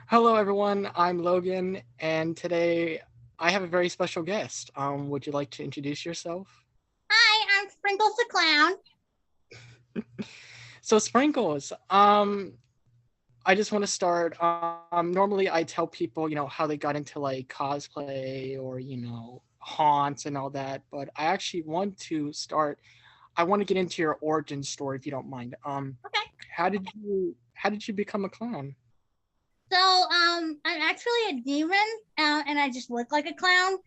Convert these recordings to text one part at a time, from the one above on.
Hello, everyone. I'm Logan, and today I have a very special guest. Would you like to introduce yourself? Hi, I'm Sprinkles the Clown. So, Sprinkles. I just want to start. Normally, I tell people, how they got into like cosplay or haunts and all that. But I actually want to start. I want to get into your origin story, if you don't mind. Okay. How did you become a clown? I'm actually a demon, and I just look like a clown.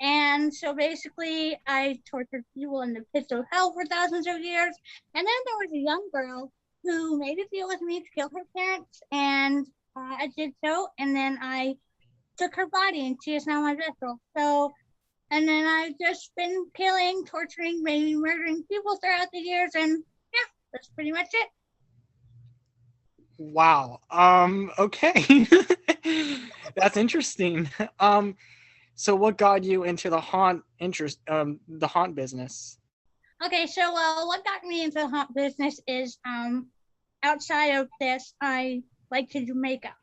And so basically, I tortured people in the pits of hell for thousands of years. And then there was a young girl who made a deal with me to kill her parents, and I did so. And then I took her body, and she is now my vessel. And then I've just been killing, torturing, maybe murdering people throughout the years, and yeah, that's pretty much it. Wow. Okay. That's interesting. So what got you into the haunt business? Okay, so what got me into the haunt business is outside of this, I like to do makeup.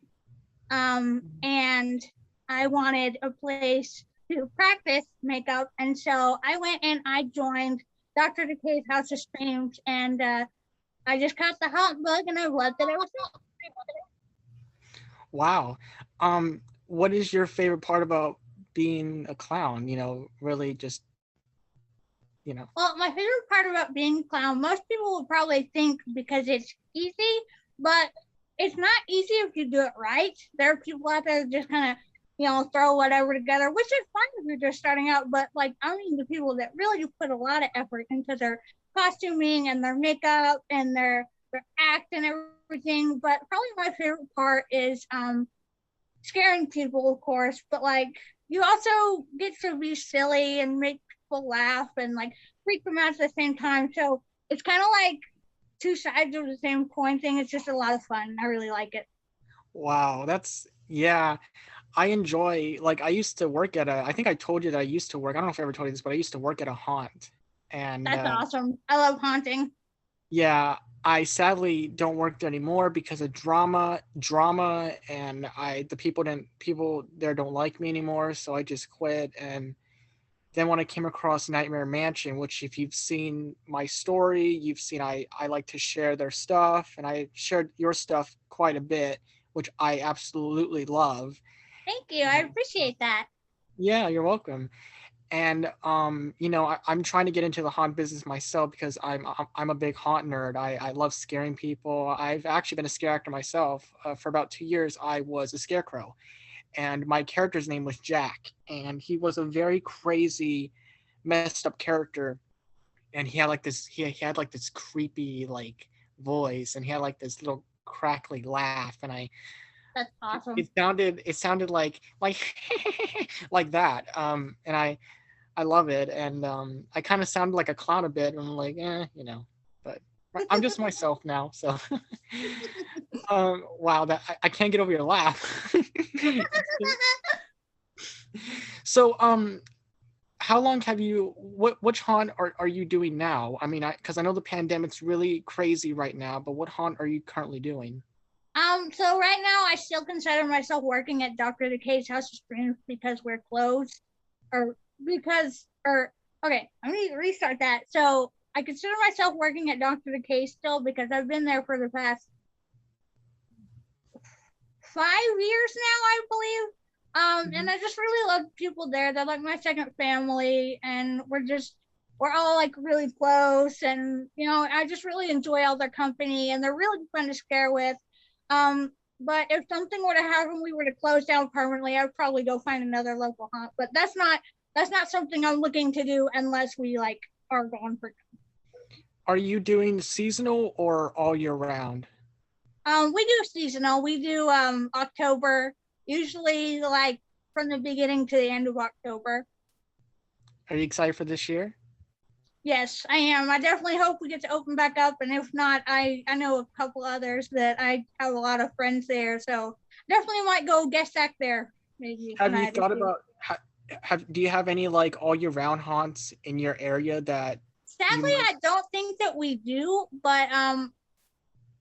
And I wanted a place to practice makeup, and so I went and I joined Dr. Decay's House of Screams, and I just caught the haunt bug, and I've loved it ever since. Wow. What is your favorite part about being a clown? Really just, you know. Well, my favorite part about being a clown, most people will probably think because it's easy, but it's not easy if you do it right. There are people out there that just kind of, throw whatever together, which is fine if you're just starting out. But like, I mean, the people that really do put a lot of effort into their costuming and their makeup and their act and everything. But probably my favorite part is scaring people, of course. But like, you also get to be silly and make people laugh and like freak them out at the same time. So it's kind of like two sides of the same coin thing. It's just a lot of fun. I really like it. Wow, that's yeah. I enjoy like I used to work at a I think I told you that I used to work. I don't know if I ever told you this, but I used to work at a haunt. And That's awesome. I love haunting. yeah, I sadly don't work there anymore because of drama, and the people there don't like me anymore, so I just quit. And then when I came across Nightmare Mansion, which if you've seen my story, you've seen I like to share their stuff, and I shared your stuff quite a bit, which I absolutely love. Thank you. I And appreciate that. yeah, you're welcome. And I'm trying to get into the haunt business myself because I'm a big haunt nerd. I love scaring people. I've actually been a scare actor myself. For about 2 years I was a scarecrow, and my character's name was Jack, and he was a very crazy, messed up character. And he had like this creepy like voice, and he had like this little crackly laugh, and I That's it awesome. sounded like like that. And I love it, and I kind of sounded like a clown a bit, and I'm like, but I'm just myself now. So, wow, that I can't get over your laugh. So, how long have you? Which haunt are you doing now? I mean, because I know the pandemic's really crazy right now, but what haunt are you currently doing? So right now I still consider myself working at Dr. Decay's House of Screams because we're closed, or or okay, I'm gonna restart that. So I consider myself working at Dr. Decay still because I've been there for the past 5 years now, I believe. And Mhm. I just really love people there. They're like my second family, and we're all like really close, and I just really enjoy all their company, and they're really fun to scare with. But if something were to happen, we were to close down permanently, I'd probably go find another local haunt. But that's not something I'm looking to do unless we like are gone for. Are you doing seasonal or all year round? We do seasonal. We do October, usually like from the beginning to the end of October. Are you excited for this year? Yes, I am. I definitely hope we get to open back up, and if not, I know a couple others that I have a lot of friends there, so definitely might go guest act there maybe Have when you I thought do. about have do you have any like all year round haunts in your area that you Sadly, might? I don't think that we do, but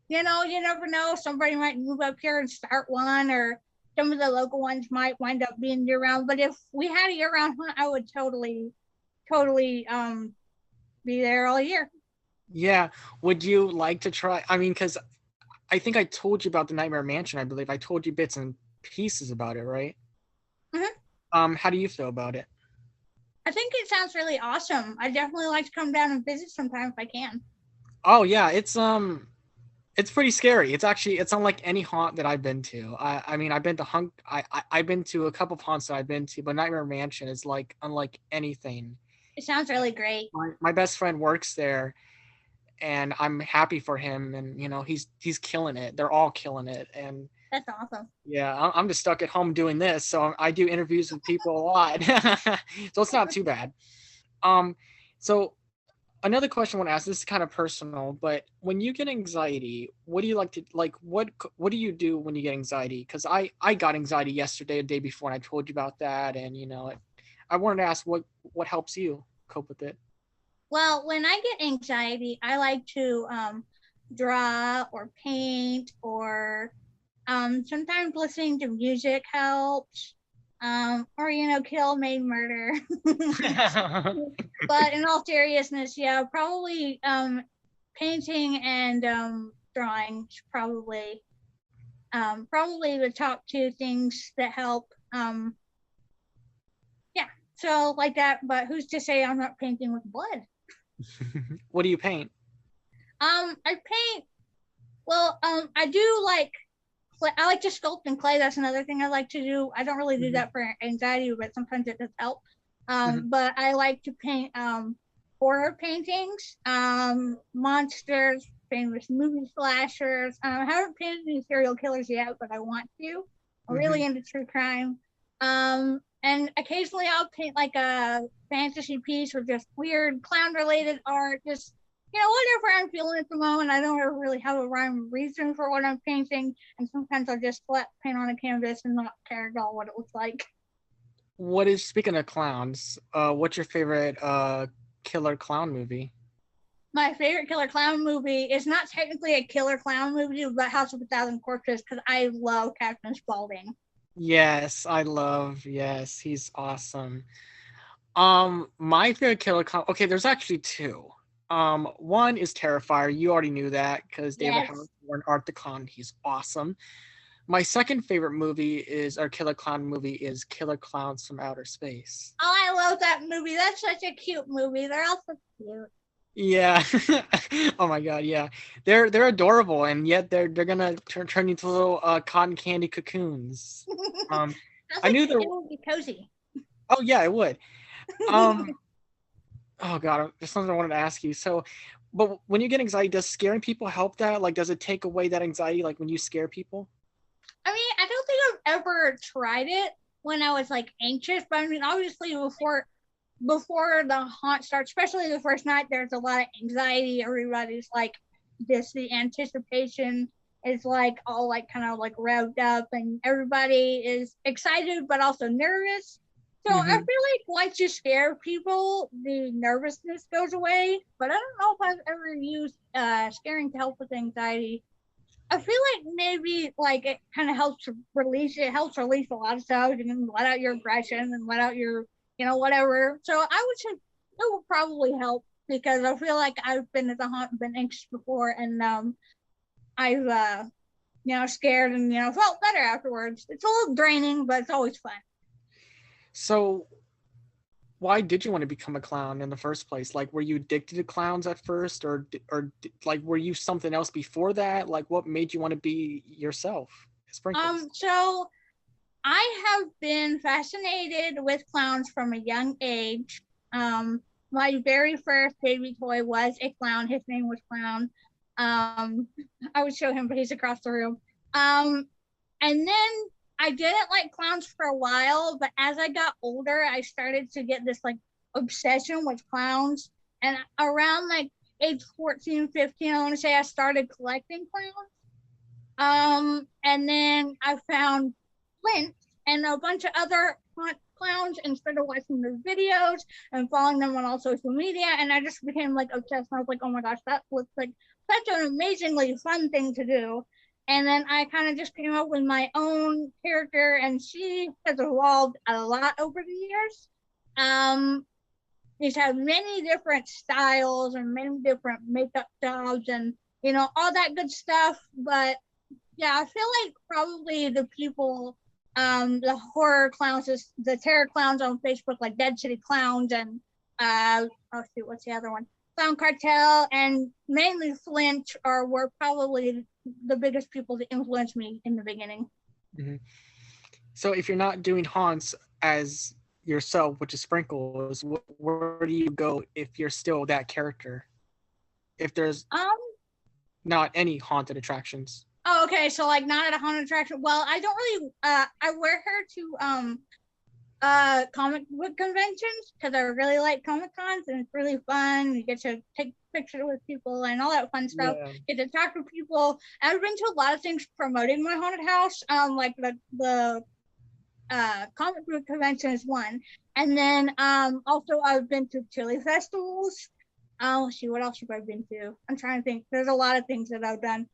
You never know. Somebody might move up here and start one, or some of the local ones might wind up being year round. But if we had a year round hunt, I would totally be there all year. Yeah. Would you like to try? I mean, because I think I told you about the Nightmare Mansion. I believe I told you bits and pieces about it, right? Mm-hmm. How do you feel about it? I think it sounds really awesome. I definitely like to come down and visit sometime if I can. Oh yeah, it's pretty scary. It's unlike any haunt that I've been to. I mean I've been to I've been to a couple of haunts that I've been to, but Nightmare Mansion is like unlike anything. It sounds really great. My best friend works there, and I'm happy for him. And he's killing it. They're all killing it, and That's awesome. yeah, I'm just stuck at home doing this. So I do interviews with people a lot, so it's not too bad. Um, so another question I want to ask, this is kind of personal, but when you get anxiety, what do you like to like what do you do when you get anxiety? Because I got anxiety yesterday, a day before, and I told you about that. And I wanted to ask what helps you cope with it. Well, when I get anxiety, I like to draw or paint, or sometimes listening to music helps, or kill, maid, murder. But in all seriousness, yeah, probably painting and drawing probably the top two things that help. Yeah, so like that. But who's to say I'm not painting with blood? What do you paint? I paint. Well, I do like. I like to sculpt in clay. That's another thing I like to do. I don't really do that for anxiety, but sometimes it does help. But I like to paint horror paintings, monsters, famous movie slashers. I haven't painted any serial killers yet, but I want to. I'm really into true crime. And occasionally I'll paint like a fantasy piece or just weird clown related art, just whatever I'm feeling at the moment. I don't ever really have a rhyme or reason for what I'm painting, and sometimes I'll just flat paint on a canvas and not care at all what it looks like. Speaking of clowns, what's your favorite killer clown movie? My favorite killer clown movie is not technically a killer clown movie, but House of a Thousand Corpses, because I love Captain Spaulding. Yes, he's awesome. My favorite killer clown. Okay, there's actually two. One is Terrifier. You already knew that because David Yes. Harbour, Art the Clown. He's awesome. My second favorite movie is our killer clown movie is Killer Clowns from Outer Space. Oh, I love that movie. That's such a cute movie. They're all so cute. Yeah. Oh my god, yeah. They're adorable, and yet they're gonna turn into little cotton candy cocoons. Um, Sounds I like knew it there. would be cozy. Oh yeah, it would. Um, oh god, there's something I wanted to ask you. So, but when you get anxiety, does scaring people help that? Like, does it take away that anxiety? Like when you scare people? I mean, I don't think I've ever tried it when I was like anxious, but I mean, obviously before the haunt starts, especially the first night, there's a lot of anxiety. Everybody's like this, the anticipation is like all like kind of like revved up, and everybody is excited but also nervous. So I feel Mm-hmm. like once you scare people, the nervousness goes away. But I don't know if I've ever used scaring to help with anxiety. I feel like maybe like it kind of helps release. It helps release a lot of stuff and let out your aggression and let out your whatever. So I would say it will probably help because I feel like I've been at the haunt and been anxious before, and I've scared and felt better afterwards. It's a little draining, but it's always fun. So, why did you want to become a clown in the first place? Like, were you addicted to clowns at first, like were you something else before that? Like, what made you want to be yourself, Sprinklez? So I have been fascinated with clowns from a young age. My very first baby toy was a clown. His name was Clown. Um, I would show him, but he's across the room. And then I didn't like clowns for a while, but as I got older, I started to get this like obsession with clowns. And around like age 14, 15, I want to say I started collecting clowns. And then I found Flint and a bunch of other clowns and started watching their videos and following them on all social media. And I just became like obsessed. And I was like, oh my gosh, that looks like such an amazingly fun thing to do. And then I kind of just came up with my own character, and she has evolved a lot over the years. She's had many different styles and many different makeup jobs and, all that good stuff. But yeah, I feel like probably the people, the horror clowns, the terror clowns on Facebook, like Dead City Clowns and, oh shoot, what's the other one? Clown Cartel and mainly Flinch were probably the biggest people to influence me in the beginning. Mm-hmm. So if you're not doing haunts as yourself, which is Sprinklez, where do you go if you're still that character? If there's not any haunted attractions. Oh, okay. So like not at a haunted attraction. Well, I don't really. I wear her to comic book conventions because I really like Comic Cons and it's really fun. You get to take pictures with people and all that fun stuff. Yeah. Get to talk to people. I've been to a lot of things promoting my haunted house. Like the comic book convention is one, and then also I've been to chili festivals. Oh, see, what else have I been to? I'm trying to think. There's a lot of things that I've done.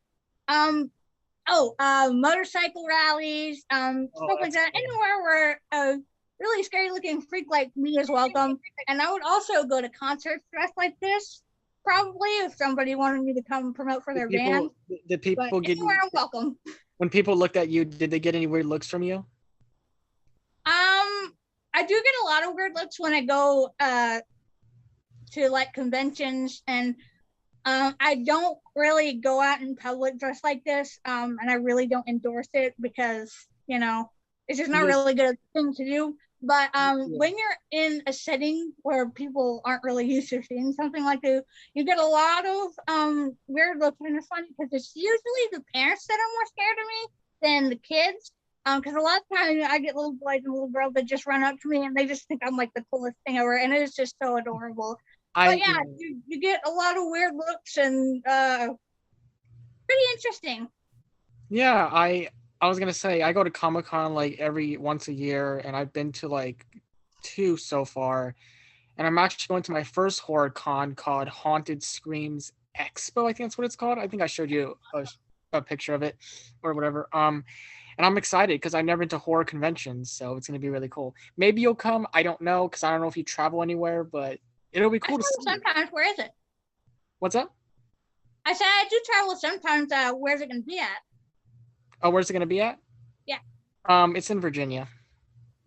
Motorcycle rallies, stuff like that. Cool. Anywhere where a really scary looking freak like me is welcome. And I would also go to concerts dressed like this, probably if somebody wanted me to come promote for their band. Did people get anywhere I'm welcome. When people looked at you, did they get any weird looks from you? I do get a lot of weird looks when I go to like conventions, and I don't really go out in public dressed like this, and I really don't endorse it because it's just not really good thing to do. But when you're in a setting where people aren't really used to seeing something like this, you get a lot of weird looks, and it's funny because it's usually the parents that are more scared of me than the kids. Because a lot of times I get little boys and little girls that just run up to me and they just think I'm like the coolest thing ever, and it's just so adorable. But yeah, you get a lot of weird looks and pretty interesting. Yeah, I was gonna say I go to Comic-Con like every once a year, and I've been to like 2 so far, and I'm actually going to my first horror con called Haunted Screams Expo. I think that's what it's called. I think I showed you a picture of it or whatever. And I'm excited because I've never been to horror conventions, so it's gonna be really cool. Maybe you'll come. I don't know because I don't know if you travel anywhere, but it'll be cool to see. Sometimes. Where is it? What's up? I said I do travel sometimes. Where's it going to be at? Oh, where's it going to be at? Yeah. It's in Virginia.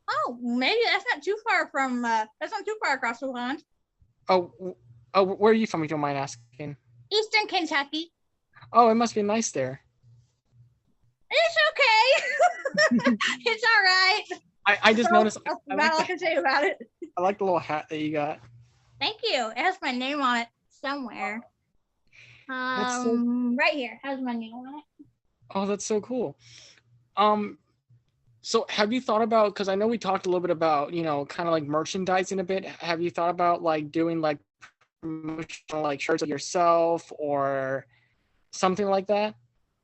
Oh, maybe that's not too far from. That's not too far across the pond. Oh, where are you from? If you don't mind asking. Eastern Kentucky. Oh, it must be nice there. It's okay. It's all right. I just noticed. That's about all I can say about it. I like the little hat that you got. Thank you. It has my name on it somewhere. Right here has my name on it. Oh, that's so cool. So have you thought about? Because I know we talked a little bit about kind of like merchandising a bit. Have you thought about like doing like promotional like shirts of yourself or something like that?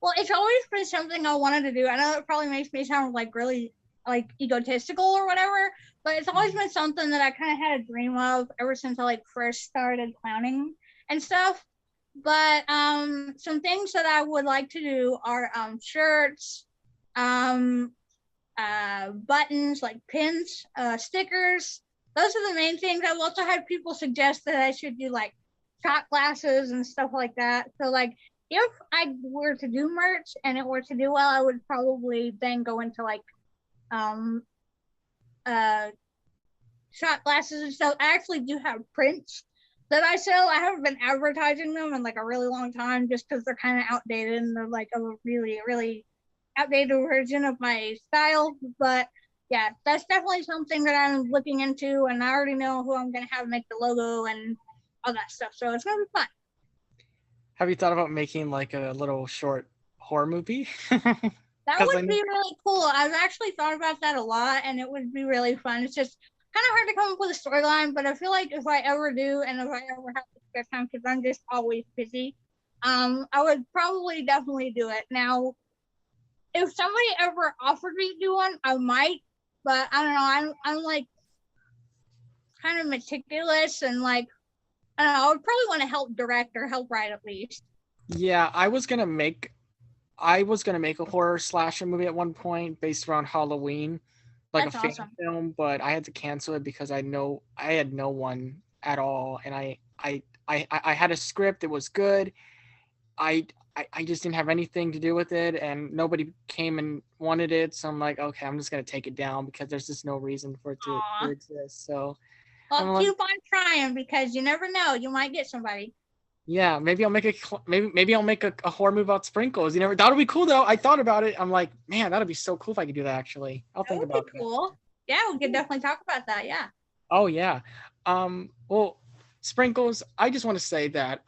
Well, it's always been something I wanted to do. I know it probably makes me sound like really like egotistical or whatever, but it's always been something that I kind of had a dream of ever since I like first started clowning and stuff. But some things that I would like to do are shirts, buttons, like pins, stickers. Those are the main things. I've also had people suggest that I should do like shot glasses and stuff like that. So like if I were to do merch and it were to do well, I would probably then go into like shot glasses and stuff. I actually do have prints that I sell. I haven't been advertising them in like a really long time just because they're kind of outdated and they're like a really, really outdated version of my style. But yeah, that's definitely something that I'm looking into, and I already know who I'm going to have make the logo and all that stuff. So it's going to be fun. Have you thought about making like a little short horror movie? That would be really cool. I've actually thought about that a lot, and it would be really fun. It's just kind of hard to come up with a storyline, but I feel like if I ever do, and if I ever have to spare time, because I'm just always busy, I would probably definitely do it. Now, if somebody ever offered me to do one, I might, but I don't know. I'm like kind of meticulous, and like I don't know. I would probably want to help direct or help write at least. Yeah, I was gonna make a horror slasher movie at one point based around Halloween, like a That's fan awesome. film, but I had to cancel it because I had no one at all, and I had a script. It was good. I I just didn't have anything to do with it, and nobody came and wanted it. So I'm like, okay, I'm just gonna take it down because there's just no reason for it to Aw. exist. So I'm Well, like, keep on trying because you never know. You might get somebody. yeah, maybe I'll make maybe I'll make a horror movie about sprinkles. You never That would be cool though. I thought about it. I'm like, man, that'd be so cool if I could do that. Actually, I'll That think would be about that. cool. Yeah, we could definitely talk about that. Yeah. Oh yeah. Well, Sprinkles, I just want to say that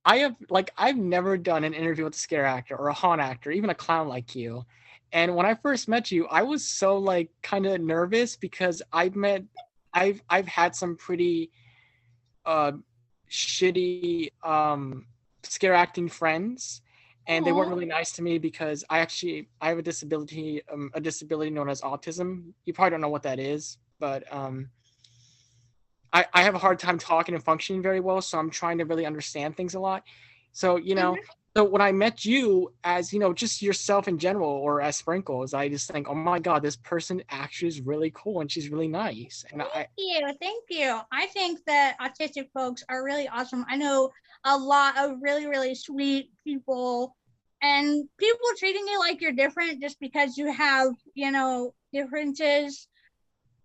I've never done an interview with a scare actor or a haunt actor, even a clown like you. And when I first met you, I was so like kind of nervous because I've had some pretty uh shitty scare acting friends, and they weren't Oh, really nice to me because I have a disability known as autism. You probably don't know what that is, but I have a hard time talking and functioning very well, so I'm trying to really understand things a lot. So, hmm. so when I met you as, just yourself in general or as Sprinkles, I just think, oh my God, this person actually is really cool and she's really nice. And Thank you. Thank you. I think that autistic folks are really awesome. I know a lot of really, really sweet people and people treating you like you're different just because you have, differences.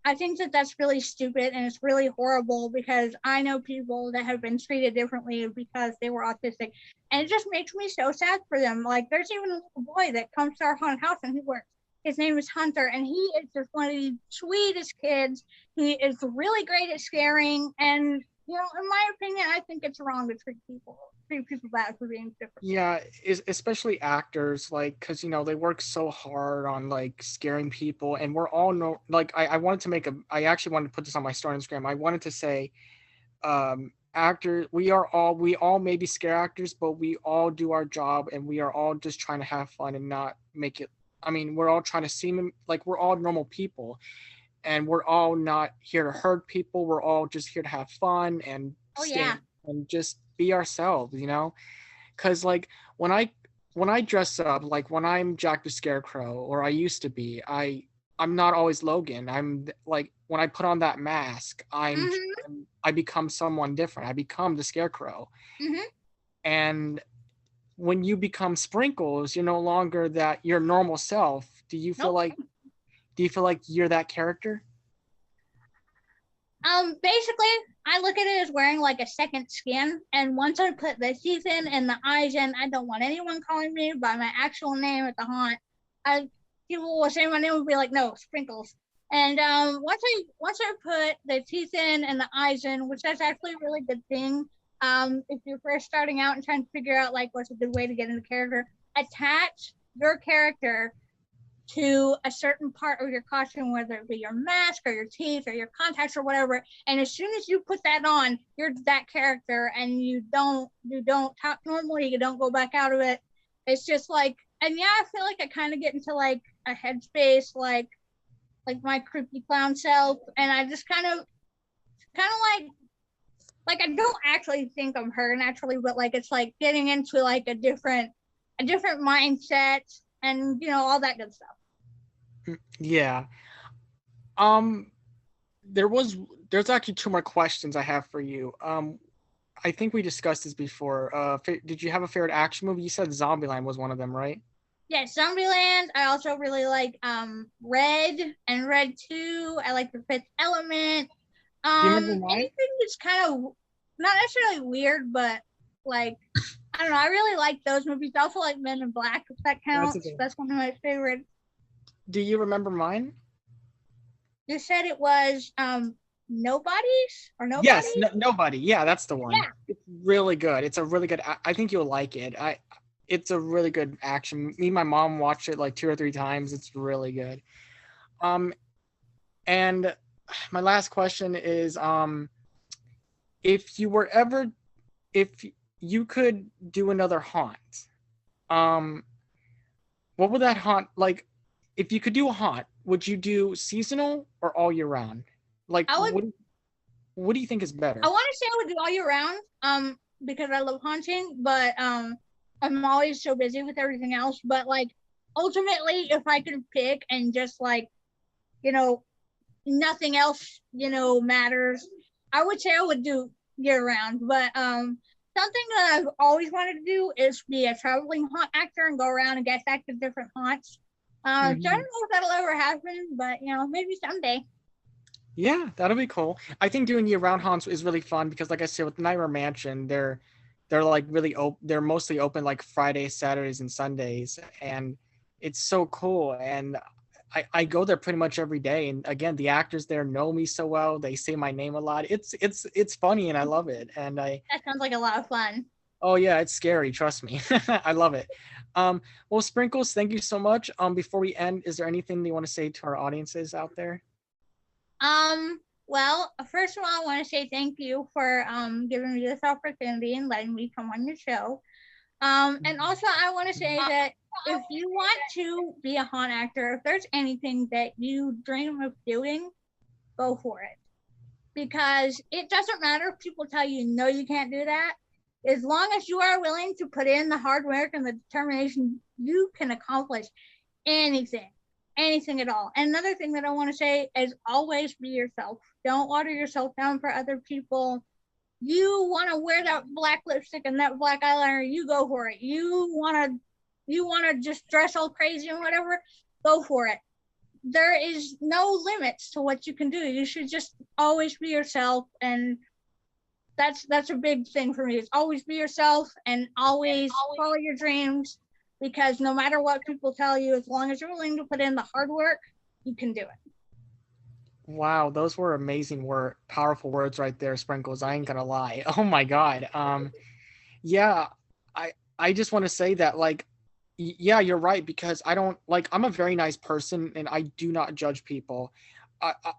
I think that that's really stupid and it's really horrible because I know people that have been treated differently because they were autistic. And it just makes me so sad for them. Like, there's even a little boy that comes to our haunted house and he works. His name is Hunter, and he is just one of the sweetest kids. He is really great at scaring. And, in my opinion, I think it's wrong to treat people bad for being different. yeah, especially actors, like, because, they work so hard on, like, scaring people. And we're all, no, like, I actually wanted to put this on my story on Instagram. I wanted to say, actors we all may be scare actors, but we all do our job and we are all just trying to have fun and not make it. I mean, we're all trying to seem like we're all normal people, and we're all not here to hurt people. We're all just here to have fun and Oh, stay yeah. and just be ourselves, because like when i when I dress up, like when I'm Jack the Scarecrow, or I used to be, I'm not always Logan. I'm like, when I put on that mask, Mm-hmm. I become someone different. I become the Scarecrow. Mm-hmm. And when you become Sprinkles, you're no longer that your normal self. Nope. Do you feel like you're that character? Basically, I look at it as wearing like a second skin. And once I put the teeth in and the eyes in, I don't want anyone calling me by my actual name at the haunt. I People will say my name will be like, no, Sprinkles. And once I put the teeth in and the eyes in, which that's actually a really good thing. If you're first starting out and trying to figure out like what's a good way to get into character, attach your character to a certain part of your costume, whether it be your mask or your teeth or your contacts or whatever. And as soon as you put that on, you're that character, and you don't talk normally. You don't go back out of it. It's just like, and yeah, I feel like I kind of get into like a headspace, like my creepy clown self, and I just kind of like I don't actually think I'm her naturally, but like it's like getting into like a different mindset and all that good stuff. Yeah. Um, there was there's actually two more questions I have for you. I think we discussed this before. Did you have a favorite action movie? You said Zombieland was one of them, right? Yeah, Zombieland. I also really like Red and Red 2. I like The Fifth Element. Do you remember mine? Anything that's kind of not necessarily weird, but like I don't know. I really like those movies. I also like Men in Black, if that That's counts. okay. That's one of my favorites. Do you remember mine? You said it was Nobody's or Yes, Nobody? Nobody. Yeah, that's the one. Yeah. It's really good. It's a really good. I think you'll like it. It's a really good action. Me and my mom watched it like two or three times. It's really good. Um, and my last question is, if you were ever, if you could do another haunt, um, what would that haunt like? If you could do a haunt, would you do seasonal or all year round? Like, I would what do you think is I better? want to say I would do all year round because I love haunting, but I'm always so busy with everything else. But like ultimately, if I could pick and just like, you know, nothing else, matters, I would say I would do year round. But something that I've always wanted to do is be a traveling haunt actor and go around and guest act at different haunts. So I don't Mhm. know if that'll ever happen, but maybe someday. Yeah, that'll be cool. I think doing year-round haunts is really fun because, like I said, with Nightmare Mansion, they're like really open. They're mostly open like Fridays, Saturdays, and Sundays, and it's so cool. And I go there pretty much every day. And again, the actors there know me so well. They say my name a lot. It's funny, and I love it. And I That sounds like a lot of fun. oh yeah, it's scary. Trust me, I love it. Well, Sprinkles, thank you so much. Before we end, is there anything you want to say to our audiences out there? Well, first of all, I want to say thank you for giving me this opportunity and letting me come on your show. And also, I want to say that if you want to be a haunt actor, if there's anything that you dream of doing, go for it. Because it doesn't matter if people tell you, no, you can't do that. As long as you are willing to put in the hard work and the determination, you can accomplish anything, anything at all. And another thing that I want to say is always be yourself. Don't water yourself down for other people. You want to wear that black lipstick and that black eyeliner, you go for it. You want to just dress all crazy and whatever, go for it. There is no limits to what you can do. You should just always be yourself, and that's a big thing for me. Is always be yourself and always follow your dreams, because no matter what people tell you, as long as you're willing to put in the hard work, you can do it. Wow, those were amazing powerful words right there, Sprinkles. I ain't gonna lie. Oh my God. Yeah, I just want to say that like yeah, you're right because I don't like I'm a very nice person and I do not judge people.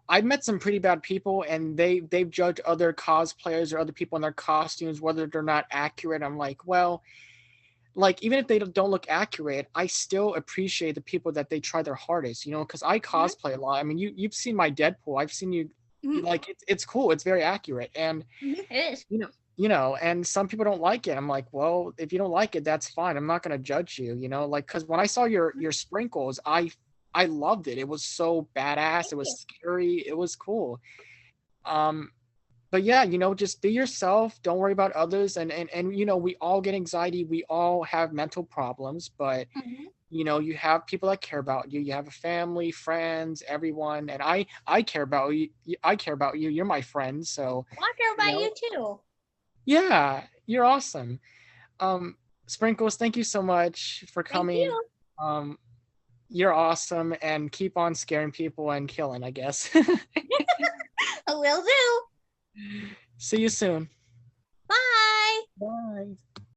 I've met some pretty bad people and they've judged other cosplayers or other people in their costumes whether they're not accurate. I'm like, well, like even if they don't look accurate, I still appreciate the people that they try their hardest, because I Mm-hmm. cosplay a lot. I mean, you've seen my Deadpool. I've seen you, Mm-hmm. like it's cool. It's very accurate, and Mm-hmm. It is. and some people don't like it. I'm like, well, if you don't like it, that's fine. I'm not gonna judge you, like because when I saw your sprinkles, I loved it. It was so badass. Thank It was you. scary. It was cool. Um, but yeah, just be yourself. Don't worry about others. And we all get anxiety. We all have mental problems, but Mm-hmm. you have people that care about you. You have a family, friends, everyone. And I care about you. I care about you. You're my friend. So, Well, I care you about know, you too. yeah, you're awesome. Um, Sprinkles, thank you so much for Thank coming. you. Um, you're awesome and keep on scaring people and killing, I guess. I will do. See you soon.